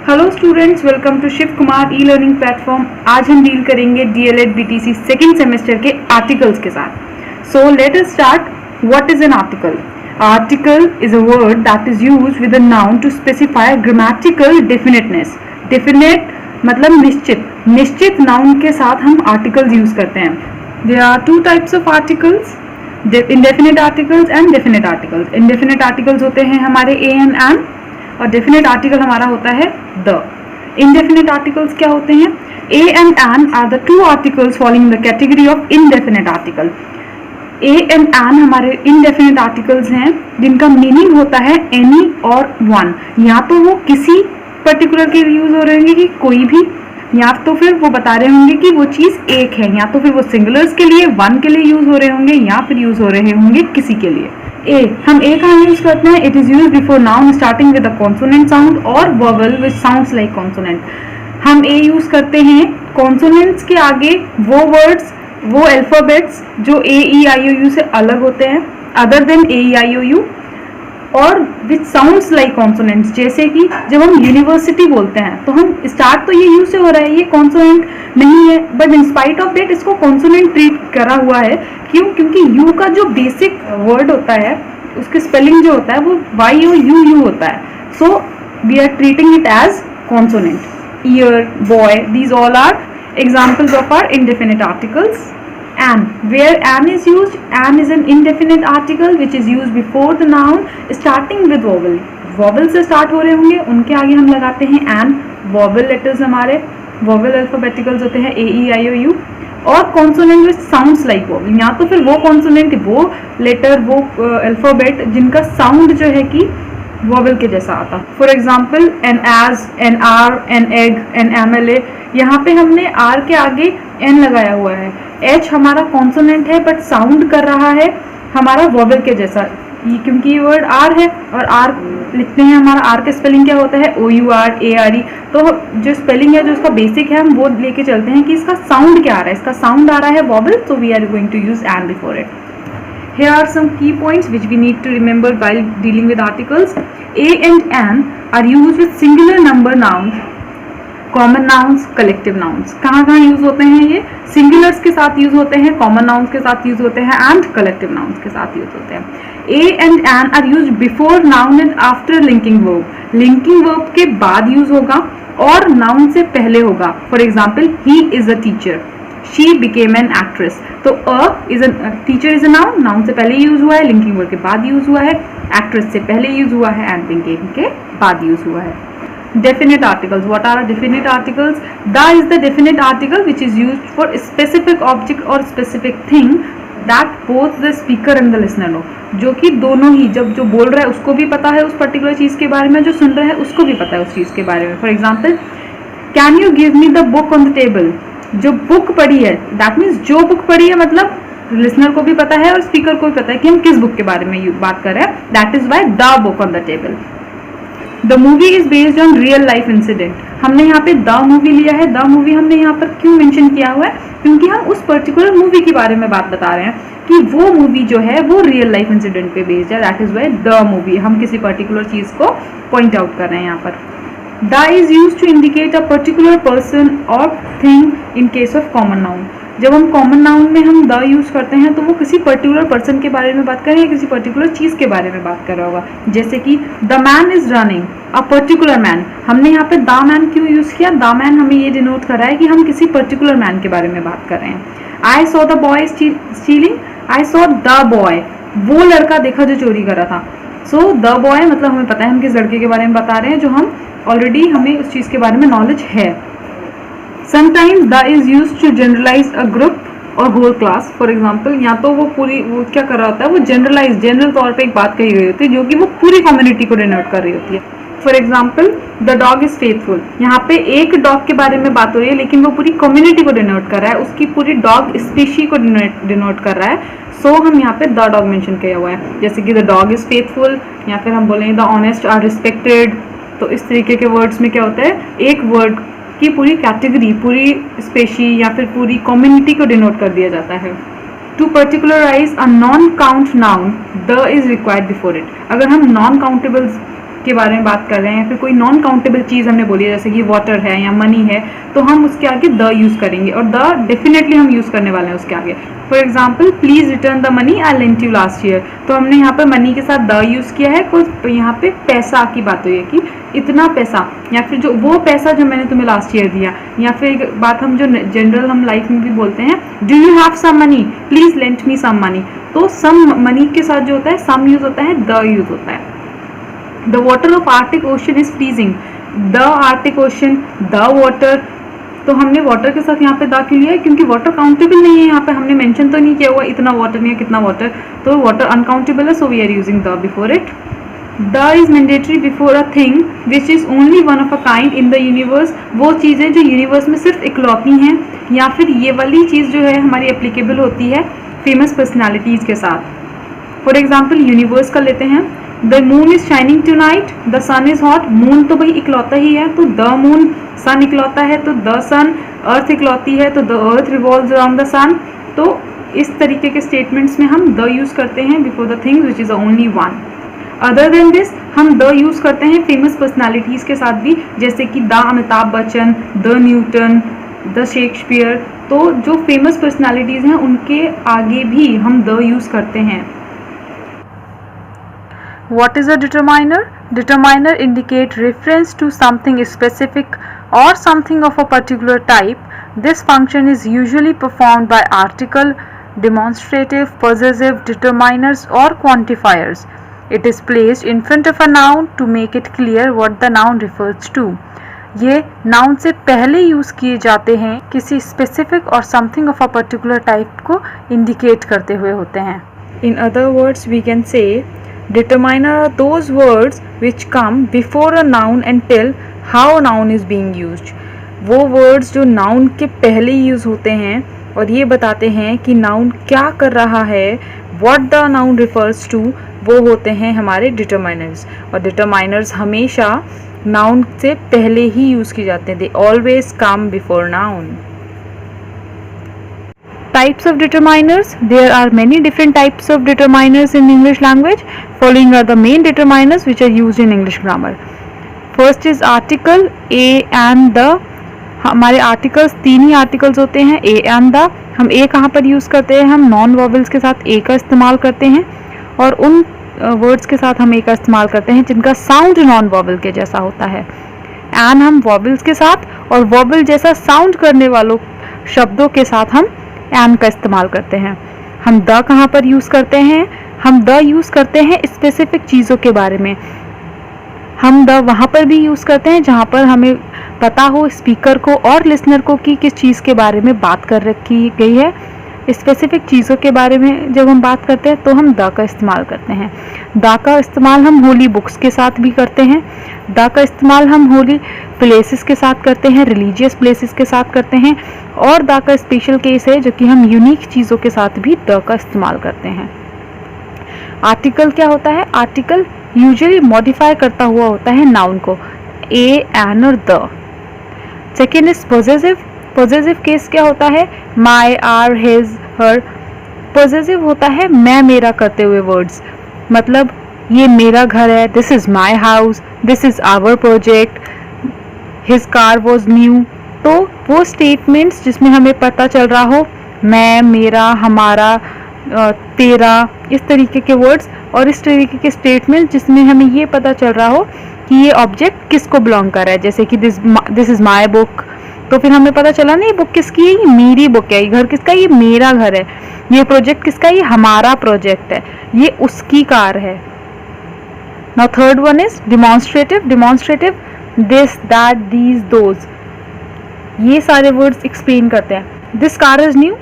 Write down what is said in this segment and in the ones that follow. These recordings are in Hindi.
Hello students, welcome to Shiv Kumar e learning platform. आज हम डील करेंगे डीएलएड बीटीसी सेकेंड सेमेस्टर के आर्टिकल्स के साथ। So let us start. What is an article? Article is a word that is used with a noun to specify grammatical definiteness. Definite मतलब निश्चित, निश्चित नाउन के साथ हम आर्टिकल्स यूज करते हैं। There are two types of articles, indefinite articles and definite articles. Indefinite articles होते हैं हमारे ए एंड एन, और डेफिनेट आर्टिकल हमारा होता है द। इंडेफिनिट आर्टिकल्स क्या होते हैं? A and an are the two articles following the category of indefinite article. A and an हमारे इंडेफिनिट आर्टिकल्स हैं जिनका मीनिंग होता है एनी और वन। या तो वो किसी पर्टिकुलर के लिए यूज हो रहे होंगे कि कोई भी, या तो फिर वो बता रहे होंगे कि वो चीज एक है, या तो फिर वो सिंगुलर्स के लिए, वन के लिए यूज हो रहे होंगे, या फिर यूज हो रहे होंगे किसी के लिए। ए, हम ए कहाँ यूज करते हैं? It is use before noun starting with a consonant sound और वर्बल विच साउंड्स लाइक कॉन्सोनेंट। हम ए यूज करते हैं कॉन्सोनेंट्स के आगे वो वर्ड्स, वो अल्फाबेट्स जो ए ई आई ओ यू से अलग होते हैं, other than A E I O U, और विच साउंड्स लाइक कॉन्सोनेंट्स। जैसे कि जब हम यूनिवर्सिटी बोलते हैं तो हम स्टार्ट तो ये यू से हो रहा है, ये कॉन्सोनेंट नहीं है, but in spite of that इसको कॉन्सोनेंट ट्रीट करा हुआ है। क्यों? क्योंकि यू का जो बेसिक वर्ड होता है उसके स्पेलिंग जो होता है वो वाई ओ यू यू होता है। So we are treating it as consonant. Ear, boy, these all are examples of our indefinite articles. An, where an is used, an is an indefinite article which is used before the noun starting with vowel. vowel से start हो रहे होंगे, उनके आगे हम लगाते हैं an. vowel letters हमारे vowel alphabeticals होते हैं a e i o u, और consonant which sounds like vowel, या तो फिर वो consonant, वो letter, वो alphabet जिनका sound जो है कि वॉवल के जैसा आता। For example an age, an R, an egg, an M L A. यहाँ पे हमने आर के आगे एन लगाया हुआ है। एच हमारा कॉन्सोनेंट है बट साउंड कर रहा है हमारा वॉवल के जैसा, क्योंकि ये वर्ड आर है, और आर लिखते हैं, हमारा आर का स्पेलिंग क्या होता है? O U R A R E. तो जो स्पेलिंग है, जो इसका बेसिक है, हम वो लेके चलते हैं कि इसका साउंड क्या आ रहा है। इसका साउंड आ रहा है vowel, so we are going to use and before it. Here are some key points which we need to remember while dealing with articles. A and an are used with singular number nouns, common nouns, collective nouns. कहाँ कहाँ यूज होते हैं ये? सिंगुलर्स के साथ यूज होते हैं, कॉमन नाउन्स के साथ यूज होते हैं, एंड कलेक्टिव नाउन्स के साथ यूज होते हैं। A and an are used before noun and after linking verb. Linking verb के बाद यूज होगा और नाउन से पहले होगा। For example, he is a teacher, she became an actress. तो teacher is a noun, noun से पहले यूज हुआ है, लिंकिंग वर्ब के बाद यूज हुआ है, एक्ट्रेस से पहले यूज हुआ है, एंड लिंकिंग के बाद यूज हुआ है। Definite articles. What are definite articles? The is the definite article which is used for a specific object or specific thing that both the speaker and the listener know. जो कि दोनों ही, जब जो बोल रहा है उसको भी पता है उस पर्टिकुलर चीज के बारे में, जो सुन रहा है उसको भी पता है उस चीज के बारे में। For example, can you give me the book on the table? जो बुक पढ़ी है, दैट मीन्स जो बुक पढ़ी है, मतलब लिसनर को भी पता है और स्पीकर को भी पता है कि हम किस बुक के बारे में बात कर रहे हैं। That is why the book on the table. The movie is based on real life incident. हमने यहाँ पे द मूवी लिया है। द मूवी हमने यहाँ पर क्यों मेंशन किया हुआ है? क्योंकि हम उस पर्टिकुलर मूवी के बारे में बात बता रहे हैं कि वो मूवी जो है वो रियल लाइफ इंसिडेंट पे बेस्ड है। That is why the movie, हम किसी पर्टिकुलर चीज को पॉइंट आउट कर रहे हैं यहाँ पर। The is use to indicate a particular person और thing in case of common noun. जब हम कॉमन नाउन में हम द यूज करते हैं तो वो किसी पर्टिकुलर पर्सन के बारे में बात कर रहे हैं, किसी पर्टिकुलर चीज के बारे में बात कर रहा होगा। जैसे कि the man is running, a particular man. हमने यहाँ पे द मैन क्यों यूज किया? द मैन हमें ये डिनोट कर रहा है कि हम किसी पर्टिकुलर मैन के बारे में बात कर रहे हैं। I saw the boy stealing, I saw the boy, वो लड़का देखा जो चोरी कर रहा था। सो द बॉय मतलब हमें पता है हम किस लड़के के बारे में बता रहे हैं, जो हम ऑलरेडी हमें उस चीज के बारे में नॉलेज है। Sometimes the is used to generalize a group or whole class. For example, या तो वो क्या कर रहा होता है, वो जनरल तौर पे एक बात कही गई होती है जो कि वो पूरी कम्युनिटी को डिनोट कर रही होती है। For example, the dog is faithful. यहाँ पे एक डॉग के बारे में बात हो रही है, लेकिन वो पूरी कम्युनिटी को डिनोट कर रहा है, उसकी पूरी डॉग स्पीशी को डिनोट कर रहा है। सो हम यहाँ पे द डॉग मेंशन किया हुआ है। जैसे कि द डॉग इज फेथफुल, या फिर हम बोलेंगे द ऑनेस्ट आर रिस्पेक्टेड। तो इस तरीके के वर्ड्स में क्या होता है, एक वर्ड की पूरी कैटेगरी, पूरी स्पेशी या फिर पूरी कम्युनिटी को डिनोट कर दिया जाता है। To particularize a non count noun, the is required before it. अगर हम नॉन काउंटेबल के बारे में बात कर रहे हैं या फिर कोई नॉन काउंटेबल चीज़ हमने बोली है जैसे कि वाटर है या मनी है, तो हम उसके आगे द यूज़ करेंगे और द डेफिनेटली हम यूज़ करने वाले हैं उसके आगे। For example, please return the money I lent you last year, तो हमने यहाँ पर मनी के साथ द यूज़ किया है, कुछ यहाँ पे पैसा की बात हुई है कि इतना पैसा, या फिर जो वो पैसा जो मैंने तुम्हें लास्ट ईयर दिया, या फिर एक बात हम जो जनरल हम लाइफ में भी बोलते हैं, do you have some money, please lent me some money, तो सम मनी के साथ जो होता है सम यूज़ होता है, द यूज़ होता है। The water of Arctic ocean is freezing, the Arctic ocean, the water, तो हमने वाटर के साथ यहाँ पे द क्यों लिया है, क्योंकि वाटर काउंटेबल नहीं है, यहाँ पे हमने मेंशन तो नहीं किया हुआ इतना वाटर नहीं है कितना वाटर, तो वाटर अनकाउंटेबल है, so we are using the before it. The is mandatory before a thing which is only one of a kind in the universe, वो चीज़ें जो यूनिवर्स में सिर्फ इकलौती हैं, या फिर ये वाली चीज़ जो है हमारी एप्लीकेबल होती है फेमस पर्सनैलिटीज़ के साथ। फॉर एग्जाम्पल यूनिवर्स का लेते हैं, the moon is shining tonight, the sun is hot, moon तो भाई इकलौता ही है तो द मून, सन इकलौता है तो द सन, अर्थ इकलौती है तो the earth revolves around the sun, तो इस तरीके के स्टेटमेंट्स में हम द यूज़ करते हैं before the things which is only one. Other than this हम द यूज़ करते हैं फेमस पर्सनैलिटीज़ के साथ भी, जैसे कि the Amitabh Bachchan, the Newton, the Shakespeare, तो जो फेमस पर्सनैलिटीज़ हैं उनके आगे भी हम द यूज़ करते हैं। What is a determiner? Determiner indicate reference to something specific or something of a particular type. This function is usually performed by article, demonstrative, possessive, determiners or quantifiers. It is placed in front of a noun to make it clear what the noun refers to. ये noun से पहले यूज़ किए जाते हैं, किसी specific और something of a particular type को indicate करते हुए होते हैं। In other words, we can say determiner are those words which come before a noun and tell how a noun is being used. वो words जो noun के पहले यूज़ होते हैं और ये बताते हैं कि noun क्या कर रहा है, what the noun refers to, वो होते हैं हमारे determiners। और determiners हमेशा noun से पहले ही यूज़ की जाते हैं, they always come before noun। Types of determiners. There are many different types of determiners in English language. Following are the main determiners which are used in English grammar. First is article, a and the. हमारे आर्टिकल्स तीन ही आर्टिकल्स होते हैं, a and the। हम a कहाँ पर यूज़ करते हैं, हम नॉन वॉवल्स के साथ a का इस्तेमाल करते हैं, और उन वर्ड्स के साथ हम a का इस्तेमाल करते हैं जिनका साउंड नॉन वॉवल के जैसा होता है। एंड हम वॉवल्स के साथ और वॉवल जैसा साउंड करने वालों शब्दों के साथ हम एंड का इस्तेमाल करते हैं। हम द कहाँ पर यूज़ करते हैं, हम द यूज़ करते हैं स्पेसिफिक चीज़ों के बारे में। हम द वहाँ पर भी यूज़ करते हैं जहाँ पर हमें पता हो स्पीकर को और लिसनर को कि किस चीज़ के बारे में बात कर रखी गई है। स्पेसिफिक चीज़ों के बारे में जब हम बात करते हैं तो हम द का इस्तेमाल करते हैं। द का इस्तेमाल हम होली बुक्स के साथ भी करते हैं, द का इस्तेमाल हम होली प्लेसेस के साथ करते हैं, रिलीजियस प्लेसेस के साथ करते हैं, और द का स्पेशल केस है जो कि हम यूनिक चीज़ों के साथ भी द का इस्तेमाल करते हैं। आर्टिकल क्या होता है, आर्टिकल यूजुअली मॉडिफाई करता हुआ होता है नाउन को, ए, एन और the. Second is possessive. Possessive case क्या होता है, माई, आर, हिज, हर। पॉजेसिव होता है मैं मेरा करते हुए वर्ड्स, मतलब ये मेरा घर है, this is my house, this is our project, his car was new. तो वो स्टेटमेंट्स जिसमें हमें पता चल रहा हो मैं, मेरा, हमारा, तेरा, इस तरीके के वर्ड्स, और इस तरीके के स्टेटमेंट्स जिसमें हमें ये पता चल रहा हो कि ये ऑब्जेक्ट किसको बिलोंग कर रहा है, जैसे कि दिस इज़ माई बुक, तो फिर हमें पता चला ना ये बुक किसकी है, ये मेरी बुक है, ये घर किसका है, ये मेरा घर है, ये प्रोजेक्ट किसका है, ये हमारा प्रोजेक्ट है, ये उसकी कार है। Now third one is demonstrative. Demonstrative this, that, these, those, ये सारे वर्ड्स एक्सप्लेन करते हैं। दिस कार इज न्यू,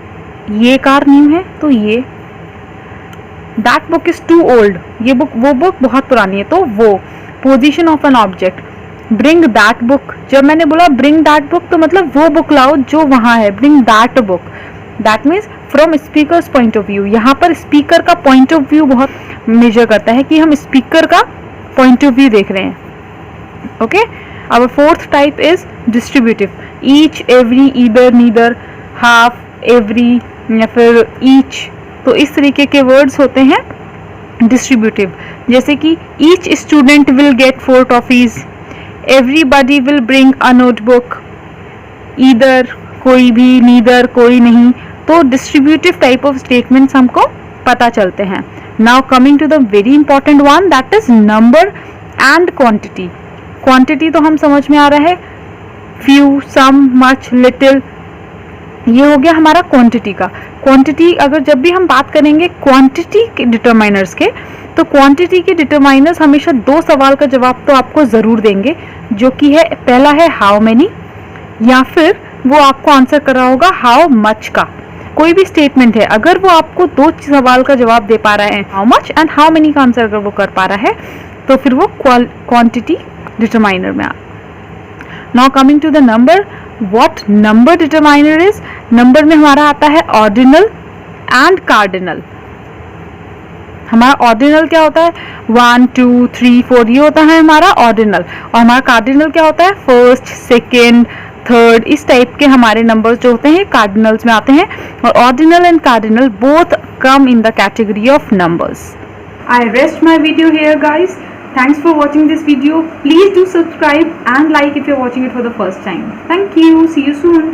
ये कार न्यू है, तो ये। That book is too old, ये बुक, वो बुक बहुत पुरानी है, तो वो। Position of an object, bring that book, जब मैंने बोला ब्रिंग दैट बुक तो मतलब वो बुक लाओ जो वहाँ है, bring that book. That means from speakers point of view, यहाँ पर स्पीकर का पॉइंट ऑफ व्यू बहुत मेजर करता है कि हम स्पीकर का पॉइंट ऑफ व्यू देख रहे हैं। Okay, our fourth type is distributive. Each, every, either, neither, half, every या फिर ईच, तो इस तरीके के वर्ड्स होते हैं डिस्ट्रीब्यूटिव। जैसे कि each student will get 4 toffees, everybody will bring a notebook, either कोई भी, नीदर कोई नहीं। तो डिस्ट्रीब्यूटिव टाइप ऑफ स्टेटमेंट्स हमको पता चलते हैं। Now coming to the very important one, that is number and quantity. Quantity तो हम समझ में आ रहा है, फ्यू, सम, मच, लिटिल, ये हो गया हमारा क्वांटिटी का। क्वांटिटी अगर जब भी हम बात करेंगे क्वांटिटी के डिटरमाइनर्स के, तो क्वांटिटी के डिटरमाइनर्स हमेशा 2 सवाल का जवाब तो आपको ज़रूर देंगे, जो कि है, पहला है हाउ मेनी, या फिर वो आपको आंसर कर रहा होगा हाउ मच का। कोई भी स्टेटमेंट है, अगर वो आपको 2 सवाल का जवाब दे पा रहा है, how much and how many का आंसर अगर वो कर पा रहा है, तो फिर वो क्वांटिटी डिटरमाइनर में आ। Now coming to the number, what number determiner is. Number में हमारा आता है ऑर्डिनल एंड कार्डिनल। हमारा ऑर्डिनल क्या होता है, 1 2 3 4, ये होता है हमारा ऑर्डिनल। और हमारा कार्डिनल क्या होता है, फर्स्ट, सेकेंड, थर्ड, इस टाइप के हमारे नंबर्स जो होते हैं कार्डिनल्स में आते हैं। और ordinal and cardinal both come in the category of numbers. I rest my video here guys. Thanks for watching this video. Please do subscribe and like if you're watching it for the first time. Thank you. See you soon.